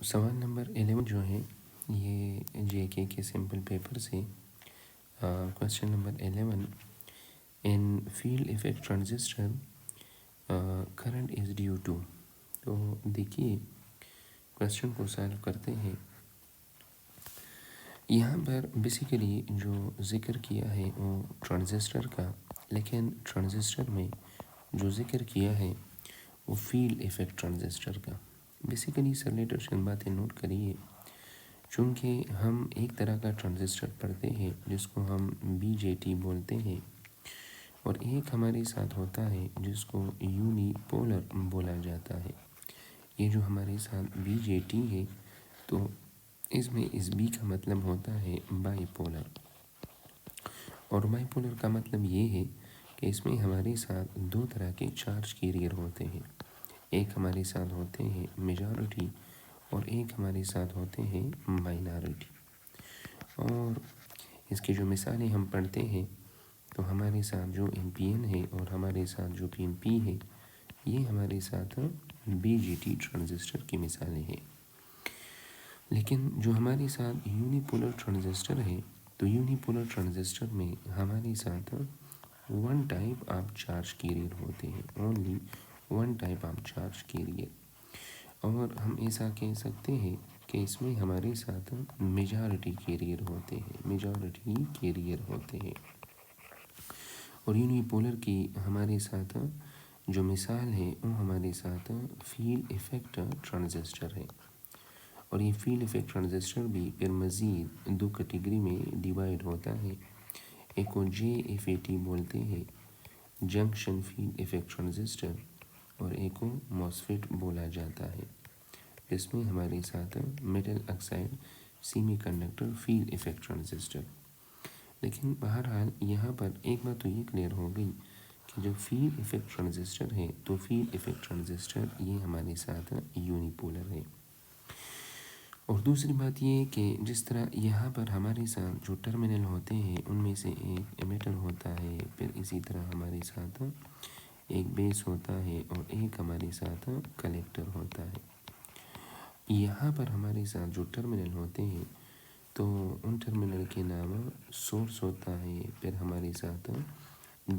سوال نمبر 11 جو ہے یہ جے کے سمپل پیپر سے question number 11 in field effect transistor current is due to. تو دیکھیے کویسچن کو سالو کرتے ہیں. یہاں پر بیسیکلی جو ذکر کیا ہے وہ ٹرانزسٹر کا، لیکن ٹرانزسٹر میں جو ذکر کیا ہے وہ فیلڈ ایفیکٹ ٹرانزسٹر کا. بیسیکلی سرلیٹر چند باتیں نوٹ کریے. چونکہ ہم ایک طرح کا ٹرانزسٹر پڑھتے ہیں جس کو ہم بی جے ٹی بولتے ہیں، اور ایک ہمارے ساتھ ہوتا ہے جس کو یونی پولر بولا جاتا ہے. یہ جو ہمارے ساتھ بی جے ٹی ہے تو اس میں اس بی کا مطلب ہوتا ہے بائی پولر، اور بائی پولر کا مطلب یہ ہے کہ اس میں ہمارے ساتھ دو طرح کے چارج کیریئر ہوتے ہیں. ایک ہمارے ساتھ ہوتے ہیں میجارٹی اور ایک ہمارے ساتھ ہوتے ہیں مائنارٹی. اور اس کی جو مثالیں ہم پڑھتے ہیں تو ہمارے ساتھ جو ایم پی این ہے اور ہمارے ساتھ جو پی این پی ہے یہ ہمارے ساتھ بی جی ٹی ٹرانزسٹر کی مثالیں ہیں. لیکن جو ہمارے ساتھ یونی پولر ٹرانزسٹر ہے تو یونی پولر ٹرانزسٹر میں ہمارے ساتھ one type of charge carrier ہوتے ہیں، only one type of charge carrier. اور ہم ایسا کہہ سکتے ہیں کہ اس میں ہمارے ساتھ میجارٹی کیریئر ہوتے ہیں، میجارٹی کیریئر ہوتے ہیں. اور یونی پولر کی ہمارے ساتھ جو مثال ہے وہ ہمارے ساتھ فیلڈ ایفیکٹ ٹرانزسٹر ہے. اور یہ فیلڈ ایفیکٹ ٹرانزسٹر بھی پھر مزید دو کیٹیگری میں ڈیوائیڈ ہوتا ہے. ایک کو جے ایف اے ٹی بولتے ہیں، جنکشن فیلڈ ایفیکٹ ٹرانزسٹر، اور ایک کو موسفیٹ بولا جاتا ہے. اس میں ہمارے ساتھ metal oxide semiconductor field effect transistor. لیکن بہرحال یہاں پر ایک بات تو یہ کلیئر ہو گئی کہ جو فیلڈ ایفیکٹ ٹرانزسٹر ہے تو فیلڈ ایفیکٹ ٹرانزسٹر یہ ہمارے ساتھ یونی پولر ہے. اور دوسری بات یہ کہ جس طرح یہاں پر ہمارے ساتھ جو ٹرمینل ہوتے ہیں ان میں سے ایک ایمیٹر ہوتا ہے، پھر اسی طرح ہمارے ساتھ ایک بیس ہوتا ہے اور ایک ہمارے ساتھ کلیکٹر ہوتا ہے. یہاں پر ہمارے ساتھ جو ٹرمینل ہوتے ہیں تو ان ٹرمینل کے نام سورس ہوتا ہے، پھر ہمارے ساتھ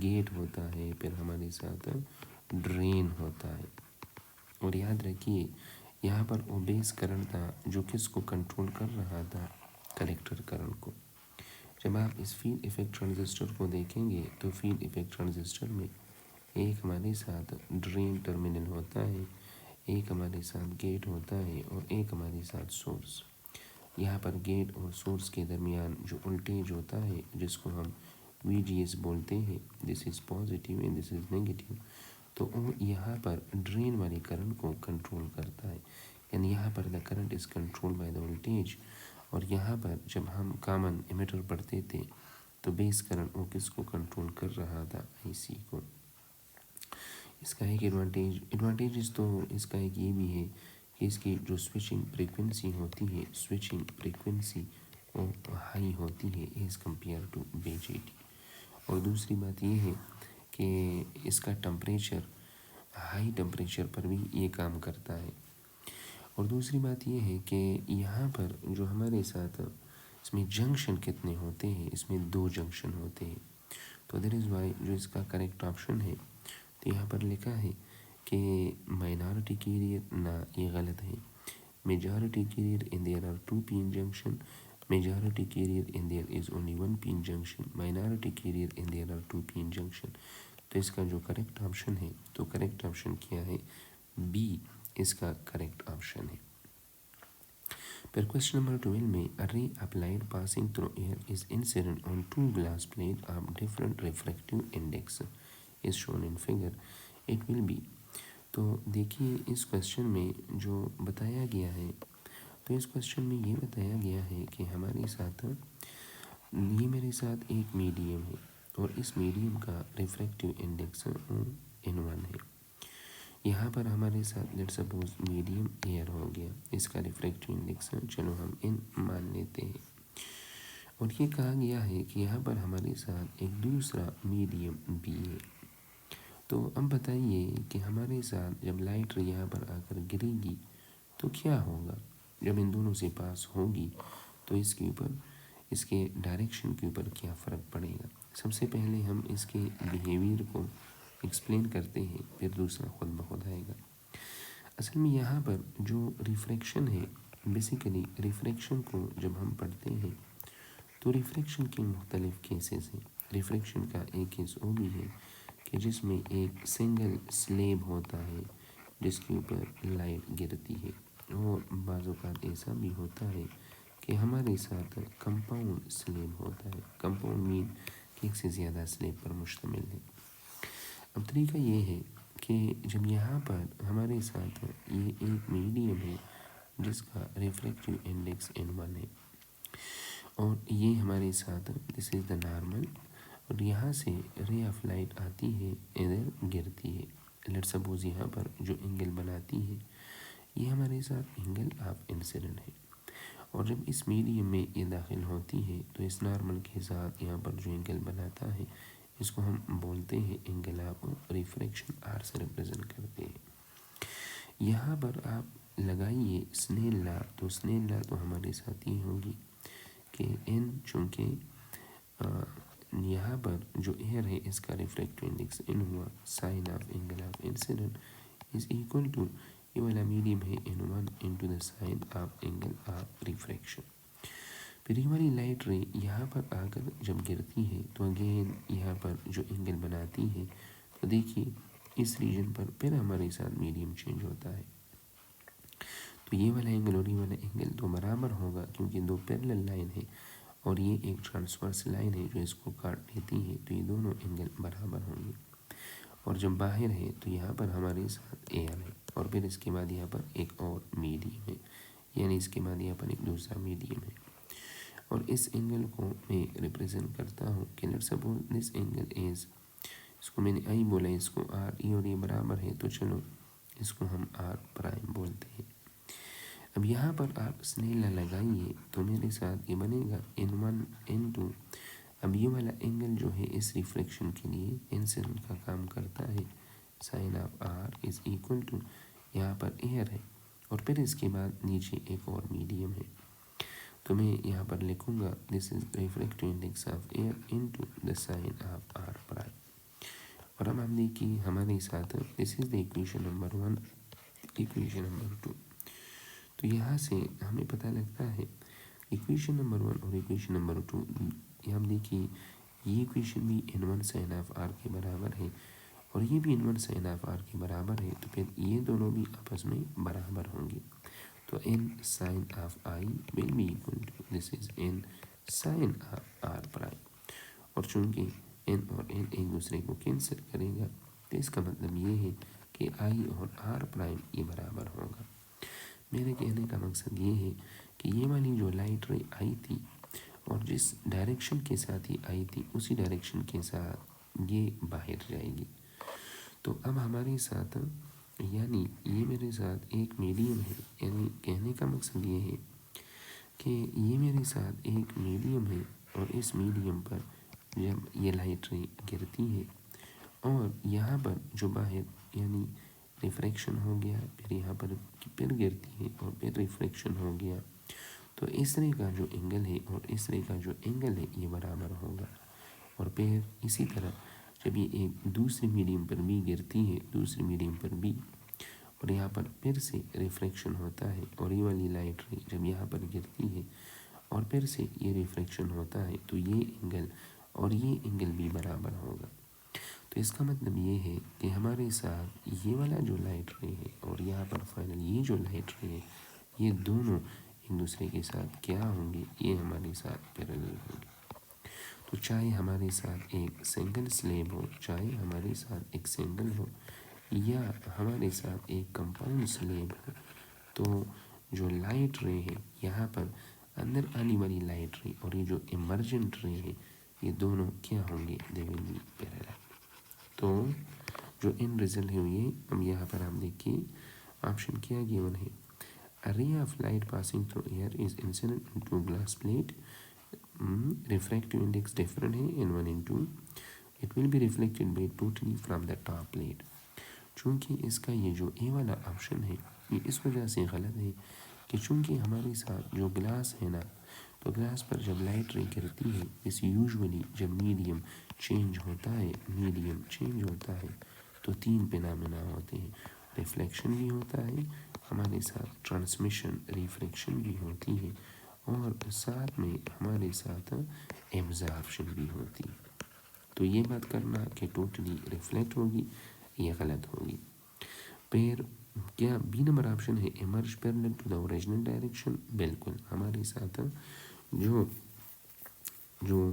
گیٹ ہوتا ہے، پھر ہمارے ساتھ ڈرین ہوتا ہے. اور یاد رکھیے یہاں پر وہ بیس کرنٹ تھا جو کس کو کنٹرول کر رہا تھا، کلیکٹر کرنٹ کو. جب آپ اس فیلڈ ایفیکٹ ٹرانزسٹر کو دیکھیں گے تو فیلڈ ایفیکٹ ٹرانزسٹر میں ایک ہمارے ساتھ ڈرین ٹرمینل ہوتا ہے، ایک ہمارے ساتھ گیٹ ہوتا ہے اور ایک ہمارے ساتھ سورس. یہاں پر گیٹ اور سورس کے درمیان جو وولٹیج ہوتا ہے جس کو ہم وی جی ایس بولتے ہیں، this is positive and this is negative, تو وہ یہاں پر ڈرین والی کرنٹ کو کنٹرول کرتا ہے. یعنی یہاں پر the current is control by the voltage. اور یہاں پر جب ہم کامن ایمیٹر پڑھتے تھے تو بیس کرنٹ وہ کس کو کنٹرول کر رہا تھا، آئی سی کو. اس کا ایک ایڈوانٹیجز تو اس کا ایک یہ بھی ہے کہ اس کی جو سوئچنگ فریکوینسی ہوتی ہے، سوئچنگ فریکوینسی وہ ہائی ہوتی ہے as compare to B J T. اور دوسری بات یہ ہے کہ اس کا ٹمپریچر ہائی ٹمپریچر پر بھی یہ کام کرتا ہے. اور دوسری بات یہ ہے کہ یہاں پر جو ہمارے ساتھ اس میں جنکشن کتنے ہوتے ہیں، اس میں دو جنکشن ہوتے ہیں. تو دیٹ از وائی جو اس کا کریکٹ آپشن ہے تو یہاں پر لکھا ہے کہ مائنارٹی کیریئر، نہ یہ غلط ہے. Majority carrier in there are two PN junction, majority carrier in there is only one PN junction, minority carrier in there are two PN junction. تو اس کا جو کریکٹ آپشن ہے تو کریکٹ آپشن کیا ہے، بی اس کا کریکٹ آپشن ہے. پھر کویسچن نمبر 12 میں a ray of light passing through air is incident on two glass plates of different refractive index is shown in figure, it will be. تو دیکھیے اس question میں جو بتایا گیا ہے تو اس کویسچن میں یہ بتایا گیا ہے کہ ہمارے ساتھ یہ میرے ساتھ ایک میڈیم ہے اور اس میڈیم کا ریفریکٹیو انڈیکس N1 ہے. یہاں پر ہمارے ساتھ لیٹ سپوز میڈیم ایئر ہو گیا، اس کا ریفریکٹیو انڈیکس چلو ہم N مان لیتے ہیں. اور یہ کہا گیا ہے کہ یہاں پر ہمارے ساتھ ایک دوسرا میڈیم بھی ہے. تو اب بتائیے کہ ہمارے ساتھ جب لائٹ یہاں پر آ کر گرے گی تو کیا ہوگا. جب ان دونوں سے پاس ہوگی تو اس کے اوپر اس کے ڈائریکشن کے اوپر کیا فرق پڑے گا. سب سے پہلے ہم اس کے بیہیویئر کو ایکسپلین کرتے ہیں، پھر دوسرا خود بخود آئے گا. اصل میں یہاں پر جو ریفریکشن ہے، بیسیکلی ریفریکشن کو جب ہم پڑھتے ہیں تو ریفریکشن کے مختلف کیسز ہیں. ریفریکشن کا ایک کیس وہ بھی ہے کہ جس میں ایک سنگل سلیب ہوتا ہے جس کے اوپر لائٹ گرتی ہے، اور بعض اوقات ایسا بھی ہوتا ہے کہ ہمارے ساتھ کمپاؤنڈ سلیب ہوتا ہے. کمپاؤنڈ مین کہ ایک سے زیادہ سلیب پر مشتمل ہے. اب طریقہ یہ ہے کہ جب یہاں پر ہمارے ساتھ یہ ایک میڈیم ہے جس کا ریفریکٹیو انڈیکس n1 ہے، اور یہ ہمارے ساتھ دس از دا نارمل، اور یہاں سے رے آف لائٹ آتی ہے، ادھر گرتی ہے. لیٹ سپوز یہاں پر جو اینگل بناتی ہے یہ ہمارے ساتھ اینگل آف انسیڈنٹ ہے، اور جب اس میڈیم میں یہ داخل ہوتی ہے تو اس نارمل کے ساتھ یہاں پر جو اینگل بناتا ہے اس کو ہم بولتے ہیں اینگل آف ریفریکشن، آر سے ریپرزینٹ کرتے ہیں. یہاں پر آپ لگائیے سنیل لا، تو سنیل لا تو ہمارے ساتھ یہ ہوگی کہ n چونکہ یہاں پر جو ایئر ہے اس کا ریفریکٹیو انڈیکس n ہوا، sine of angle of incident is equal to یہ والا میڈیم ہے n1 into the sine of angle of refraction. پھر یہ والی لائٹ رے یہاں پر آ کر جب گرتی ہے تو اگین یہاں پر جو اینگل بناتی ہے تو دیکھیے اس ریجن پر پھر ہمارے ساتھ میڈیم چینج ہوتا ہے. تو یہ والا اینگل اور یہ والا اینگل تو برابر ہوگا کیونکہ دو پیرلل لائن ہے، اور یہ ایک ٹرانسورس لائن ہے جو اس کو کاٹ دیتی ہے، تو یہ دونوں اینگل برابر ہوں گے. اور جب باہر ہے تو یہاں پر ہمارے ساتھ ایئر ہے، اور پھر اس کے بعد یہاں پر ایک اور میڈیم ہے، یعنی اس کے بعد یہاں پر ایک دوسرا میڈیم ہے. اور اس اینگل کو میں ریپرزینٹ کرتا ہوں کہ let suppose this angle is, اس کو میں نے آئی بولا، اس کو آر، ای اور یہ برابر ہے تو چلو اس کو ہم آر پرائم بولتے ہیں. اب یہاں پر آپ سنیلا لگائیے تو میرے ساتھ یہ بنے گا n1 n2. اب یہ والا اینگل جو ہے اس ریفریکشن کے لیے انسیڈنٹ کا کام کرتا ہے، sine of R is equal to یہاں پر ایئر ہے، اور پھر اس کے بعد نیچے ایک اور میڈیم ہے. تو میں یہاں پر لکھوں گا this is refractive index of air into the sine of R prime. اور اب ہم دیکھیے ہمارے ساتھ this is the equation number 1، equation number 2. تو یہاں سے ہمیں پتہ لگتا ہے ایکویشن نمبر 1 اور ایکویشن نمبر 2، یہ ہم دیکھیے یہ ایکویشن بھی n1 سائن آف آر کے برابر ہے اور یہ بھی n1 سائن آف آر کے برابر ہے، تو پھر یہ دونوں بھی آپس میں برابر ہوں گے. تو n sine of I will be equal to this is n sine of R prime. اور چونکہ n اور n ایک دوسرے کو کینسل کرے گا تو اس کا مطلب یہ ہے کہ آئی اور آر پرائم یہ برابر ہوگا. میرے کہنے کا مقصد یہ ہے کہ یہ والی جو لائٹ رے آئی تھی اور جس ڈائریکشن کے ساتھ ہی آئی تھی اسی ڈائریکشن کے ساتھ یہ باہر جائے گی. تو اب ہمارے ساتھ یعنی یہ میرے ساتھ ایک میڈیم ہے، یعنی کہنے کا مقصد یہ ہے کہ یہ میرے ساتھ ایک میڈیم ہے، اور اس میڈیم پر جب یہ لائٹ رے گرتی ہے اور یہاں پر جو باہر یعنی ریفریکشن ہو گیا، پھر یہاں پر پھر گرتی ہے اور پھر ریفریکشن ہو گیا، تو اس رے کا جو اینگل ہے اور اس رے کا جو اینگل ہے یہ برابر ہوگا. اور پھر اسی طرح جب یہ ایک دوسری میڈیم پر بھی گرتی ہے، دوسری میڈیم پر بھی، اور یہاں پر پھر سے ریفریکشن ہوتا ہے، اور یہ والی لائٹ رے جب یہاں پر گرتی ہے اور پھر سے یہ ریفریکشن ہوتا ہے، تو یہ اینگل اور یہ اینگل بھی برابر ہوگا. تو اس کا مطلب یہ ہے کہ ہمارے ساتھ یہ والا جو لائٹ رے ہے اور یہاں پر فائنل یہ جو لائٹ رے ہے، یہ دونوں ایک دوسرے کے ساتھ کیا ہوں گے، یہ ہمارے ساتھ پیرالل ہوں گے. تو چاہے ہمارے ساتھ ایک سنگل سلیب ہو، چاہے ہمارے ساتھ ایک سنگل ہو، یا ہمارے ساتھ ایک کمپاؤنڈ سلیب ہو، تو جو لائٹ رے ہے یہاں پر اندر آنے والی لائٹ رے اور یہ جو ایمرجنٹ رے ہے یہ دونوں کیا ہوں گے، دے ول بی پیرالل. تو جو ان رزلٹ ہے یہ اب یہاں پر آپ دیکھیے آپشن کیا گیون ہے. A ray of light passing through air is incident into glass plate. Refractive index different ہے n1 n2. It will be reflected by totally from the top plate. چونکہ اس کا یہ جو اے والا آپشن ہے یہ اس وجہ سے غلط ہے کہ چونکہ ہمارے ساتھ جو گلاس ہے نا، تو گلاس پر جب لائٹ رے گرتی ہے، اس یوزولی جب میڈیم چینج ہوتا ہے، میڈیم چینج ہوتا ہے تو تین فینامنا ہوتے ہیں، ریفلیکشن بھی ہوتا ہے ہمارے ساتھ، ٹرانسمیشن ریفریکشن بھی ہوتی ہے، اور ساتھ میں ہمارے ساتھ ایبزارپشن بھی ہوتی ہے۔ تو یہ بات کرنا کہ ٹوٹلی ریفلیکٹ ہوگی یہ غلط ہوگی۔ پھر کیا بی نمبر آپشن ہے emerge parallel to the original direction, بالکل ہمارے ساتھ جو جو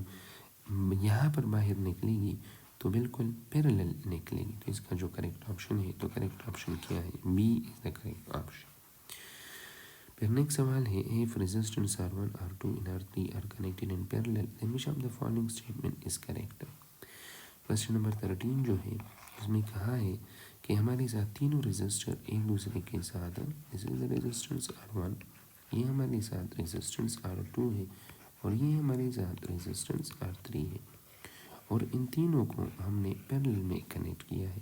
یہاں پر باہر نکلے گی تو بالکل پیرلل نکلے گی، تو اس کا جو کریکٹ آپشن ہے، تو کریکٹ آپشن کیا ہے؟ B is the correct option. پھر نیکسٹ سوال ہے if resistance R1 R2 and R3 are connected in parallel then which of the following statement is correct؟ Question number 13 جو ہے اس میں کہا ہے کہ ہمارے ساتھ تینوں رزسٹر ایک دوسرے کے ساتھ، this is the resistance R1، یہ ہمارے ساتھ resistance R2 ہے، اور یہ ہمارے ساتھ resistance R3 ہے، اور ان تینوں کو ہم نے پیرلل میں کنیکٹ کیا ہے۔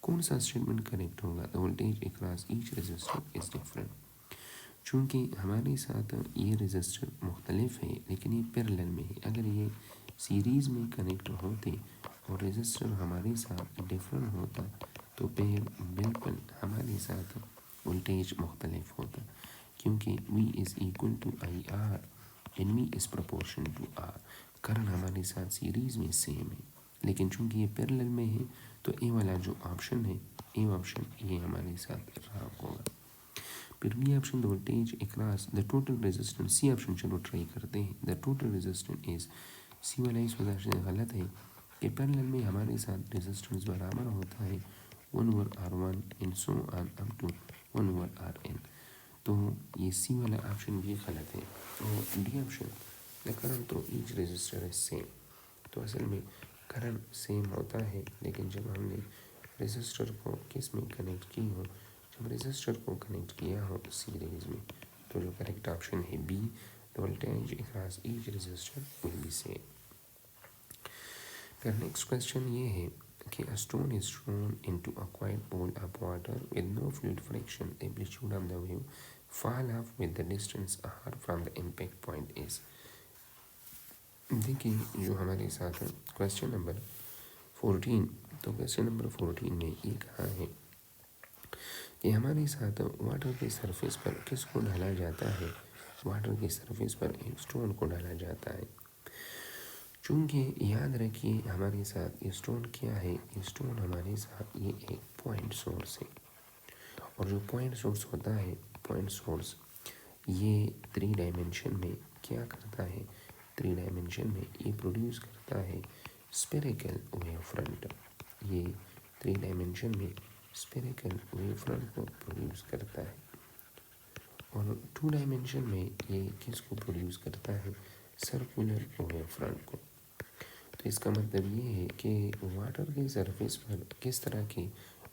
کون سا اسٹیٹمنٹ کریکٹ ہوگا؟ the voltage across each resistor is different۔ چونکہ ہمارے ساتھ یہ رزسٹر مختلف ہے لیکن یہ پیرلل میں ہے، اگر یہ سیریز میں کنیکٹ ہوتے اور رزسٹر ہمارے ساتھ ڈفرینٹ ہوتا تو پھر بالکل ہمارے ساتھ وولٹیج مختلف ہوتا، کیونکہ V is equal to I R and V is proportion to R, current ہمارے ساتھ سیریز میں سیم ہے، لیکن چونکہ یہ پیرلل میں ہے تو اے والا جو آپشن ہے، اے آپشن یہ ہمارے ساتھ رانگ ہوگا۔ پھر B option the voltage across the total resistance, C option چلو ٹرائی کرتے ہیں، دا ٹوٹل ریزسٹنس از، سی والا اس وجہ سے غلط ہے کہ پیرلل میں ہمارے ساتھ ریزسٹنس برابر ہوتا ہے 1/R1 and so on up to 1/Rn، تو یہ سی والا آپشن بھی غلط ہے۔ تو ڈی آپشن دا کرنٹ تو ایچ رزسٹر ہے سیم، تو اصل میں کرنٹ سیم ہوتا ہے، لیکن جب ہم نے رزسٹر کو کس میں کنیکٹ کی ہو، جب رزسٹر کو کنیکٹ کیا ہو سیریز میں، تو جو کریکٹ آپشن ہے B, the voltage across each resistor will be same۔ پھر نیکسٹ کویسچن یہ ہے کہ a stone is thrown into a quiet pool of water with no fluid friction, the amplitude of the wave fall off with the distance r from the impact point is۔ دیکھیے جو ہمارے ساتھ question number 14، تو question number 14 میں یہ کہا ہے کہ ہمارے ساتھ واٹر کے سرفیس پر کس کو ڈالا جاتا ہے؟ واٹر کے سرفیس پر ایک سٹون کو ڈالا جاتا ہے۔ چونکہ یاد رکھیے ہمارے ساتھ یہ سٹون کیا ہے، یہ سٹون ہمارے ساتھ یہ ایک پوائنٹ سورس ہے، اور جو پوائنٹ سورس ہوتا ہے، پوائنٹ سورس یہ 3 ڈائمینشن میں کیا کرتا ہے، 3 ڈائمینشن میں یہ پروڈیوس کرتا ہے اسپیریکل ویو فرنٹ، یہ 3 ڈائمینشن میں اسپیریکل ویو فرنٹ کو پروڈیوس کرتا ہے، اور 2 ڈائمینشن میں یہ کس کو پروڈیوس کرتا ہے، سرکولر ویو فرنٹ کو۔ تو اس کا مطلب یہ ہے کہ واٹر کے سرفیس پر کس طرح کے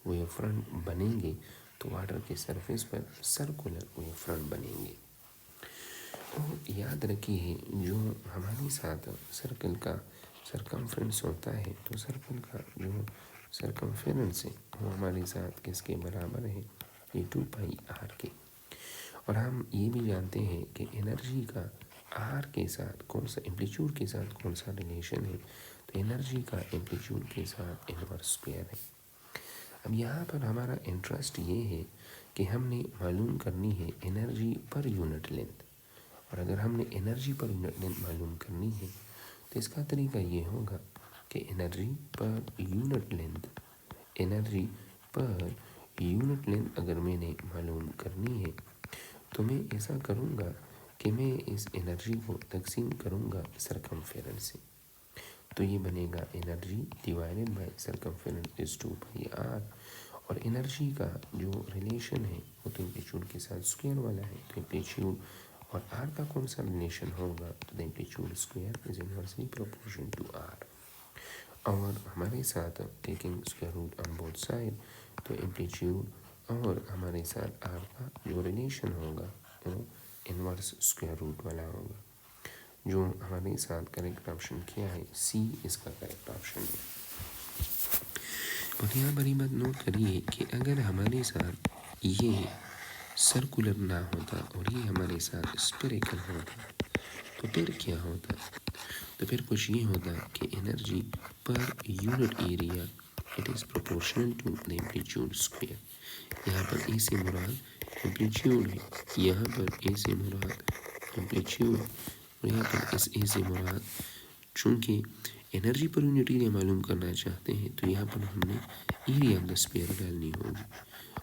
ویو فرنٹ بنیں گے، تو واٹر کے سرفیس پر سرکولر ویو فرنٹ بنیں گے۔ تو یاد رکھیے جو ہمارے ساتھ سرکل کا سرکمفرنس ہوتا ہے، تو سرکل کا جو سرکمفرنس ہے وہ ہمارے ساتھ کس کے برابر ہے، یہ 2πr کے، اور ہم یہ بھی جانتے ہیں کہ انرجی کا آر کے ساتھ کون سا، ایمپلیچیوڈ کے ساتھ کون سا ریلیشن ہے، تو انرجی کا ایمپلیچیوڈ کے ساتھ انورس اسکوائر ہے۔ اب یہاں پر ہمارا انٹرسٹ یہ ہے کہ ہم نے معلوم کرنی ہے انرجی پر یونٹ لینتھ، اور اگر ہم نے انرجی پر یونٹ لینتھ معلوم کرنی ہے تو اس کا طریقہ یہ ہوگا کہ energy per unit length, energy per unit length اگر میں نے معلوم کرنی ہے تو میں ایسا کروں گا کہ میں اس انرجی کو تقسیم کروں گا سرکمفیرنس سے، تو یہ بنے گا energy divided by circumference is 2πr، اور انرجی کا جو ریلیشن ہے وہ تو ایمپلیچیوڈ کے ساتھ اسکوائر والا ہے، تو ایمپلیچیوڈ اور آر کا کون سا ریلیشن ہوگا، تو amplitude square is inversely proportion to R, اور ہمارے ساتھ taking square root on both side, تو ایمپلیچیوڈ اور ہمارے ساتھ آر کا جو ریلیشن ہوگا وہ انورس اسکوائر روٹ والا ہوگا، جو ہمارے ساتھ کریکٹ آپشن کیا ہے، سی اس کا کریکٹ آپشن ہے۔ اور یہاں بڑی بات نوٹ کریے کہ اگر ہمارے ساتھ یہ سرکولر نہ ہوتا اور یہ ہمارے ساتھ اسپیریکل ہوتا تو پھر کیا ہوتا؟ تو پھر کچھ یہ ہوتا کہ energy per unit area it is proportional to the amplitude square. یہاں پر اے سے مراد ایمپلیٹیوڈ ہے، یہاں پر اے سے مراد ایمپلیٹیوڈ اور یہاں پر اس اے سے مراد، چونکہ انرجی پر یونٹ ایریا معلوم کرنا چاہتے ہیں تو یہاں پر ہم نے ایریا آف دا اسپیئر ڈالنی ہوگی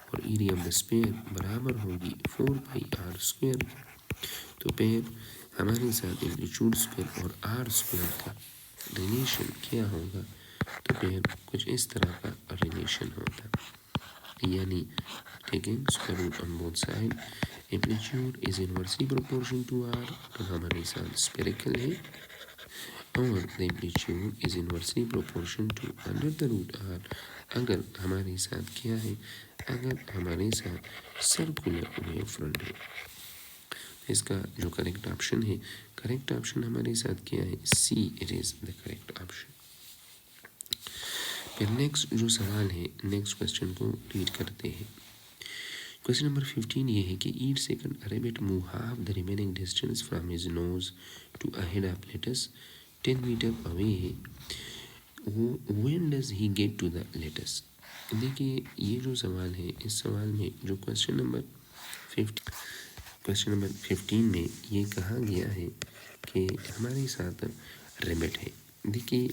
اور ایریا آف دا اسپیئر برابر ہوگی 4πr اسکوئر کی. تو پھر ہمارے ساتھ ایمپلیٹیوڈ اسکوئر اور آر اسکوئر کا ریلیشن کیا ہوگا؟ تو پھر کچھ اس طرح کا ریلیشن ہوتا، یعنی taking square root on both side amplitude is inversely proportion to R تو ہمارے ساتھ اسپیریکل ہے، اور the amplitude is inversely proportion to under the root R اگر ہمارے ساتھ کیا ہے، اگر ہمارے ساتھ سرکولر ویو فرنٹ ہے. اس کا جو کریکٹ آپشن ہے، کریکٹ آپشن ہمارے ساتھ کیا ہے؟ See it is the correct option. پھر نیکسٹ جو سوال ہے، نیکسٹ کوشچن کو ریڈ کرتے ہیں. کوشچن نمبر 15 یہ ہے کہ each second rabbit move half the remaining distance from his nose to ahead of lettuce 10 metre away when does he get to the lettuce. دیکھیے یہ جو سوال ہے، اس سوال میں جو کوشچن نمبر 15 میں یہ کہا گیا ہے کہ ہمارے ساتھ ریبٹ ہے. دیکھیے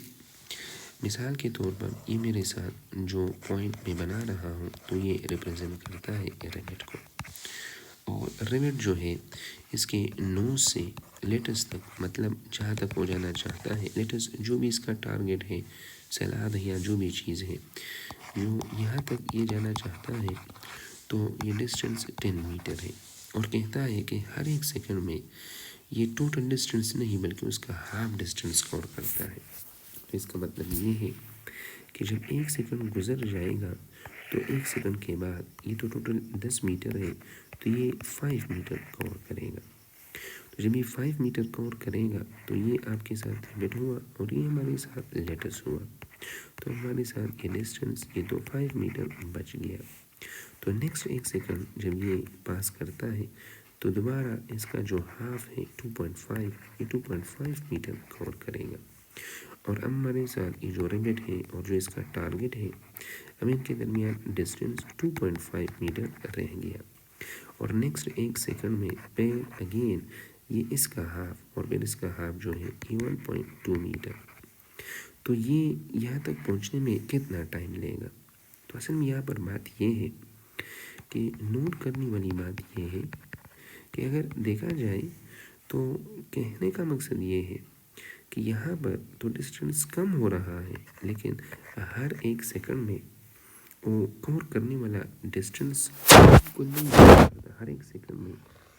مثال کے طور پر یہ میرے ساتھ جو پوائنٹ میں بنا رہا ہوں تو یہ ریپرزینٹ کرتا ہے ریبٹ کو، اور ریبٹ جو ہے اس کے نوز سے لیٹس تک، مطلب جہاں تک وہ جانا چاہتا ہے، لیٹس جو بھی اس کا ٹارگیٹ ہے، سلاد یا جو بھی چیز ہے جو یہاں تک یہ جانا چاہتا ہے تو یہ ڈسٹینس 10 میٹر ہے، اور کہتا ہے کہ ہر ایک سیکنڈ میں یہ ٹوٹل ڈسٹینس نہیں بلکہ اس کا ہاف ڈسٹینس کور کرتا ہے. تو اس کا مطلب یہ ہے کہ جب ایک سیکنڈ گزر جائے گا تو ایک سیکنڈ کے بعد یہ تو ٹوٹل 10 میٹر ہے تو یہ 5 میٹر کور کرے گا. تو جب یہ 5 میٹر کور کرے گا تو یہ آپ کے ساتھ ریبٹ ہوا اور یہ ہمارے ساتھ لیٹس ہوا، تو ہمارے ساتھ یہ ڈسٹینس یہ تو 5 میٹر بچ گیا. تو نیکسٹ ایک سیکنڈ جب یہ پاس کرتا ہے تو دوبارہ اس کا جو ہاف ہے 2.5 یہ 2.5 میٹر کور کرے گا، اور اب ہمارے ساتھ یہ جو ریبٹ ہے اور جو اس کا ٹارگیٹ ہے، اب ان کے درمیان ڈسٹینس 2.5 میٹر رہ گیا. اور نیکسٹ ایک سیکنڈ میں پھر اگین یہ اس کا ہاف اور پھر اس کا ہاف جو ہے یہ 1.2 میٹر. تو یہ یہاں تک پہنچنے میں کتنا ٹائم لے گا؟ تو اصل میں یہاں پر بات یہ ہے کہ نوٹ کرنے والی بات یہ ہے کہ اگر دیکھا جائے تو کہنے کا مقصد یہ ہے کہ یہاں پر تو ڈسٹینس کم ہو رہا ہے لیکن ہر ایک سیکنڈ میں وہ کور کرنے والا ڈسٹینس بالکل نہیں کرتا، ہر ایک سیکنڈ میں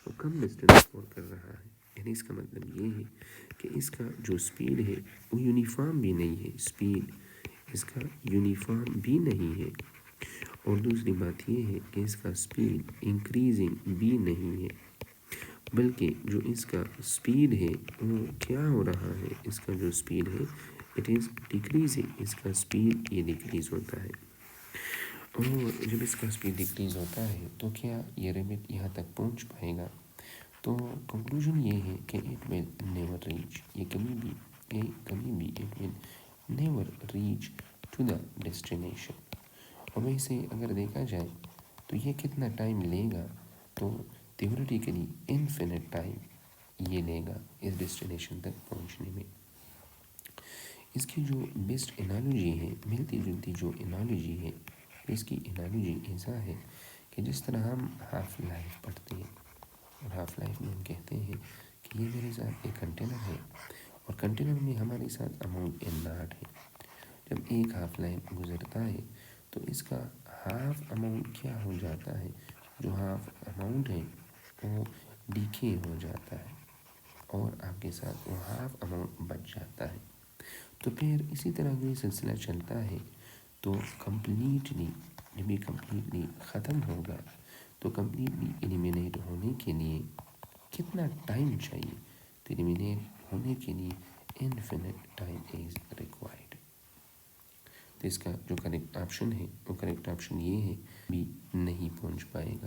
وہ کم ڈسٹینس کور کر رہا ہے. یعنی اس کا مطلب یہ ہے کہ اس کا جو سپیڈ ہے وہ یونیفارم بھی نہیں ہے، سپیڈ اس کا یونیفارم بھی نہیں ہے. اور دوسری بات یہ ہے کہ اس کا سپیڈ انکریزنگ بھی نہیں ہے، بلکہ جو اس کا سپیڈ ہے وہ کیا ہو رہا ہے، اس کا جو سپیڈ ہے اٹ از ڈیکریزنگ، اس کا سپیڈ یہ ڈیکریز ہوتا ہے. اور جب اس کا سپیڈ ڈیکریز ہوتا ہے تو کیا یہ ریبٹ یہاں تک پہنچ پائے گا؟ تو کنکلوژن یہ ہے کہ اٹ ول نیور ریچ، یہ کبھی بھی it will never reach to the destination. اور ویسے اگر دیکھا جائے تو یہ کتنا ٹائم لے گا؟ تو تھیوریٹیکلی انفینٹ ٹائم یہ لے گا اس ڈیسٹینیشن تک پہنچنے میں. اس کی جو بیسٹ انالوجی ہے، ملتی جلتی جو انالوجی ہے، اس کی انالوجی ایسا ہے کہ جس طرح ہم ہاف لائف پڑھتے ہیں اور ہاف لائف میں ہم کہتے ہیں کہ یہ میرے ساتھ ایک کنٹینر ہے اور کنٹینر میں ہمارے ساتھ اماؤنٹ این ناٹ ہے. جب ایک ہاف لائف گزرتا ہے تو اس کا ہاف اماؤنٹ کیا ہو جاتا ہے، جو ہاف اماؤنٹ ہے وہ ڈیکے ہو جاتا ہے اور آپ کے ساتھ وہ ہاف اماؤنٹ بچ جاتا ہے. تو پھر اسی طرح جو یہ سلسلہ چلتا ہے تو کمپلیٹلی جب یہ کمپلیٹلی ختم ہوگا تو کمپلیٹلی ایلیمینیٹ ہونے کے لیے کتنا ٹائم چاہیے؟ تو ایلیمینیٹ ہونے کے لیے انفینٹ ٹائم از ریکوائرڈ. تو اس کا جو کریکٹ آپشن ہے وہ کریکٹ آپشن یہ ہے بھی نہیں پہنچ پائے گا.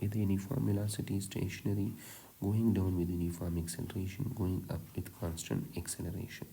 with uniform velocity, stationary, going down with uniform acceleration, going up with constant acceleration।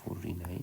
49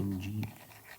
mg,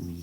v